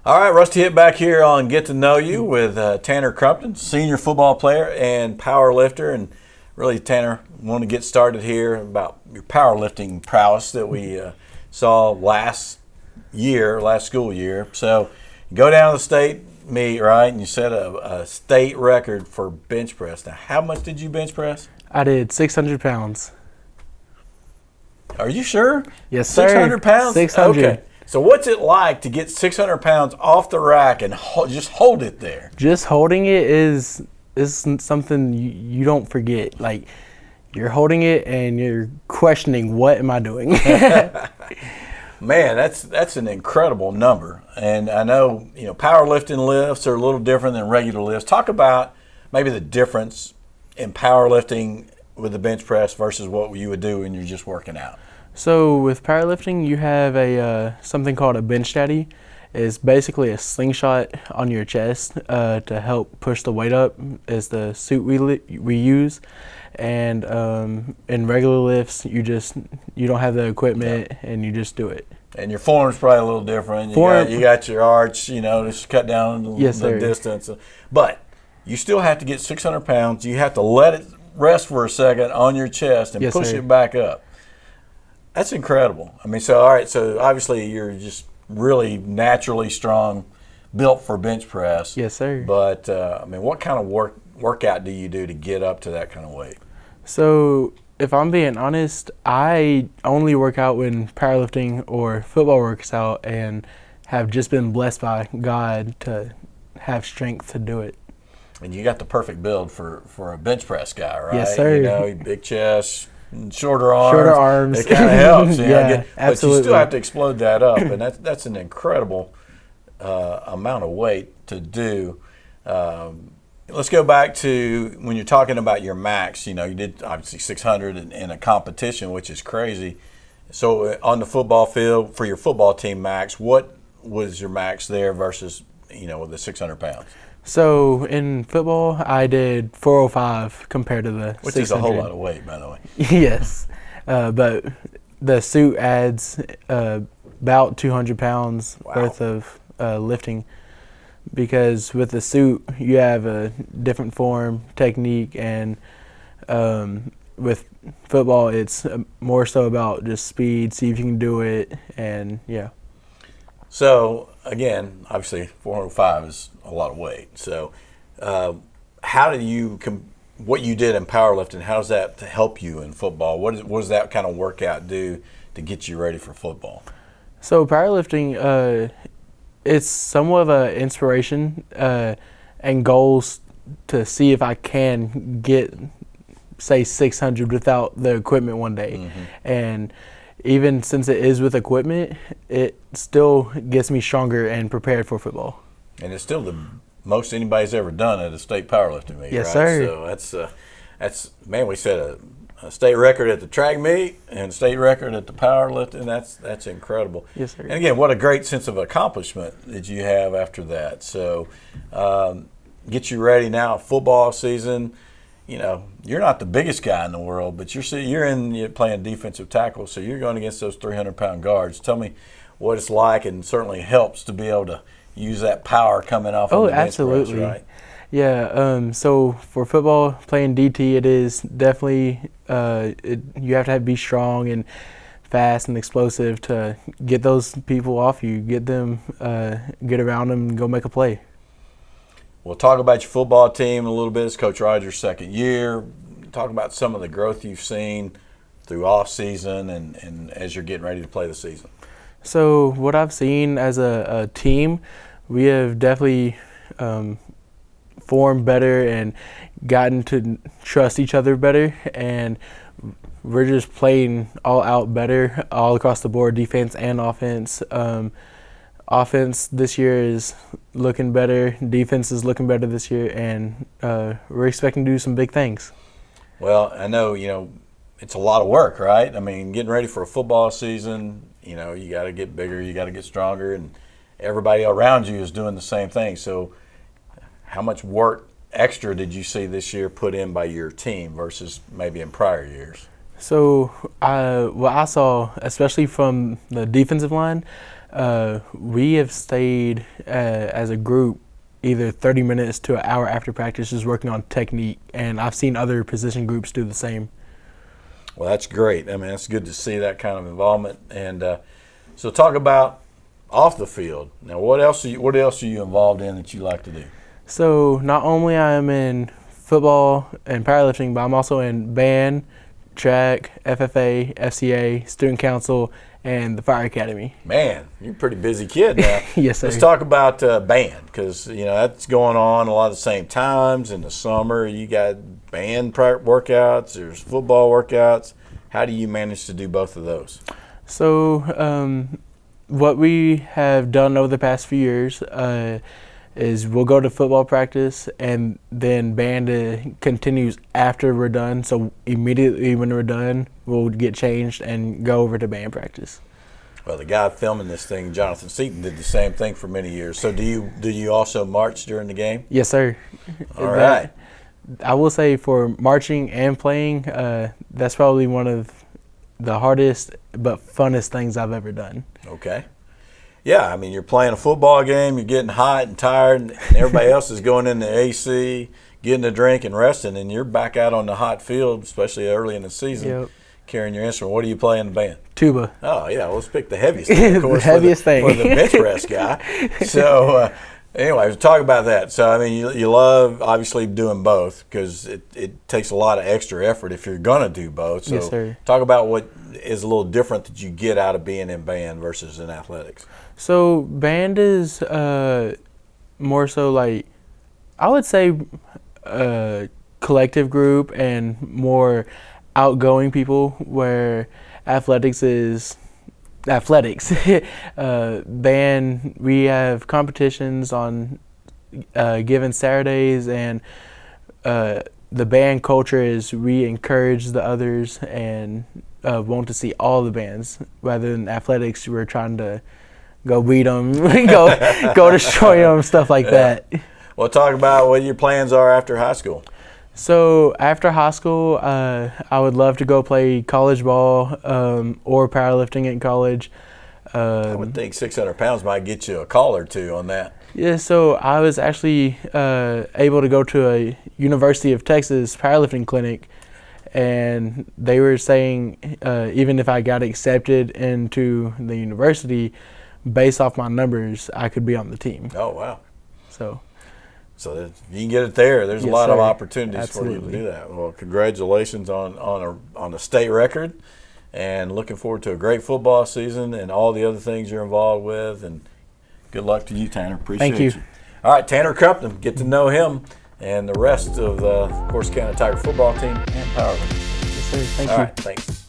All right, Rusty Hit back here on Get to Know You with Tanner Crumpton, senior football player and power lifter. And really, Tanner, want to get started here about your powerlifting prowess that we saw last school year. So you go down to the state meet, right, and you set a state record for bench press. Now, how much did you bench press? I did 600 pounds. Are you sure? Yes, sir. 600 pounds? 600. Okay. So what's it like to get 600 pounds off the rack and just hold it there? Just holding it is something you don't forget. Like, you're holding it and you're questioning, what am I doing? Man, that's an incredible number. And I know, powerlifting lifts are a little different than regular lifts. Talk about maybe the difference in powerlifting with the bench press versus what you would do when you're just working out. So with powerlifting, you have something called a bench daddy. It's basically a slingshot on your chest to help push the weight up. Is the suit we use, and in regular lifts, you don't have the equipment and you just do it. And your form's probably a little different. You got your arch, to cut down the distance, but you still have to get 600 pounds. You have to let it rest for a second on your chest and push it back up. That's incredible. I mean, so obviously you're just really naturally strong, built for bench press. Yes, sir. But, what kind of workout do you do to get up to that kind of weight? So, if I'm being honest, I only work out when powerlifting or football works out and have just been blessed by God to have strength to do it. And you got the perfect build for a bench press guy, right? Yes, sir. Big chest, shorter arms. Shorter arms. It kind of helps. Yeah, absolutely. But you still have to explode that up, and that's an incredible amount of weight to do. Let's go back to when you're talking about your max. You did obviously 600 in a competition, which is crazy. So on the football field, for your football team max, what was your max there versus, with the 600 pounds? So in football, I did 405 compared to the 600. Which is a whole lot of weight, by the way. Yes, but the suit adds about 200 pounds worth of lifting, because with the suit you have a different form, technique, and with football it's more so about just speed, see if you can do it, and yeah. So, again, obviously 405 is a lot of weight. So, how do you what you did in powerlifting, how does that help you in football? What does that kind of workout do to get you ready for football? So, powerlifting, it's somewhat of an inspiration and goals to see if I can get, say, 600 without the equipment one day. Mm-hmm. And even since it is with equipment, it still gets me stronger and prepared for football. And it's still the most anybody's ever done at a state powerlifting meet, yes, right? Sir. So that's man, we set a state record at the track meet and state record at the powerlifting. That's incredible. Yes, sir. And again, what a great sense of accomplishment that you have after that. So get you ready now, football season. You're not the biggest guy in the world, but you're playing defensive tackle, so you're going against those 300-pound guards. Tell me what it's like, and certainly helps to be able to use that power coming off of the bench absolutely. press, right? Yeah, so for football, playing DT, it is definitely, you have to be strong and fast and explosive to get those people off you, get around them and go make a play. We'll talk about your football team a little bit. It's Coach Rogers' second year. Talk about some of the growth you've seen through off season and as you're getting ready to play the season. So what I've seen as a team, we have definitely formed better and gotten to trust each other better, and we're just playing all out better all across the board, defense and offense. Offense this year is looking better. Defense is looking better this year, and we're expecting to do some big things. Well, I know, it's a lot of work, right? I mean, getting ready for a football season, you got to get bigger, you got to get stronger, and everybody around you is doing the same thing. So how much work extra did you see this year put in by your team versus maybe in prior years? So, what I saw, especially from the defensive line, we have stayed as a group either 30 minutes to an hour after practice just working on technique, and I've seen other position groups do the same. Well, that's great. I mean, it's good to see that kind of involvement. And so, talk about off the field. Now, what else are you involved in that you like to do? So, not only I am in football and powerlifting, but I'm also in band, track, FFA, FCA, student council, and the fire academy. Man, you're a pretty busy kid now. Yes, sir. Let's talk about band, because that's going on a lot of the same times in the summer. You got band workouts, there's football workouts. How do you manage to do both of those? So what we have done over the past few years is we'll go to football practice, and then band continues after we're done. So immediately when we're done, we'll get changed and go over to band practice. Well, the guy filming this thing, Jonathan Seaton, did the same thing for many years. So do you also march during the game? Yes, sir. All right. I will say for marching and playing, that's probably one of the hardest but funnest things I've ever done. Okay. Yeah, I mean, you're playing a football game, you're getting hot and tired, and everybody else is going in the AC, getting a drink and resting, and you're back out on the hot field, especially early in the season, Yep. carrying your instrument. What do you play in the band? Tuba. Oh, yeah, let's pick the heaviest thing, of course, The heaviest thing. for the bench press guy. So, anyway, talk about that. So, I mean, you love, obviously, doing both because it takes a lot of extra effort if you're going to do both. So, Yes, sir. Talk about what is a little different that you get out of being in band versus in athletics. So band is more so like, I would say, collective group and more outgoing people, where athletics is athletics. Band, we have competitions on given Saturdays, and the band culture is we encourage the others and want to see all the bands. Rather than athletics, we're trying to go beat them, go destroy them, stuff like that. Well, talk about what your plans are after high school. So after high school, I would love to go play college ball or powerlifting in college. I would think 600 pounds might get you a call or two on that. Yeah, so I was actually able to go to a University of Texas powerlifting clinic, and they were saying even if I got accepted into the university, based off my numbers, I could be on the team. Oh, wow. So if you can get it there, there's Yes, a lot of sir. opportunities Absolutely. for you to do that. Well, congratulations on a state record, and looking forward to a great football season and all the other things you're involved with. And good luck to you, Tanner. Appreciate Thank you. All right, Tanner Crumpton, get to know him and the rest of the Corsicana Tiger football team and powerlifting. yes, sir. Thank All you. right, thanks.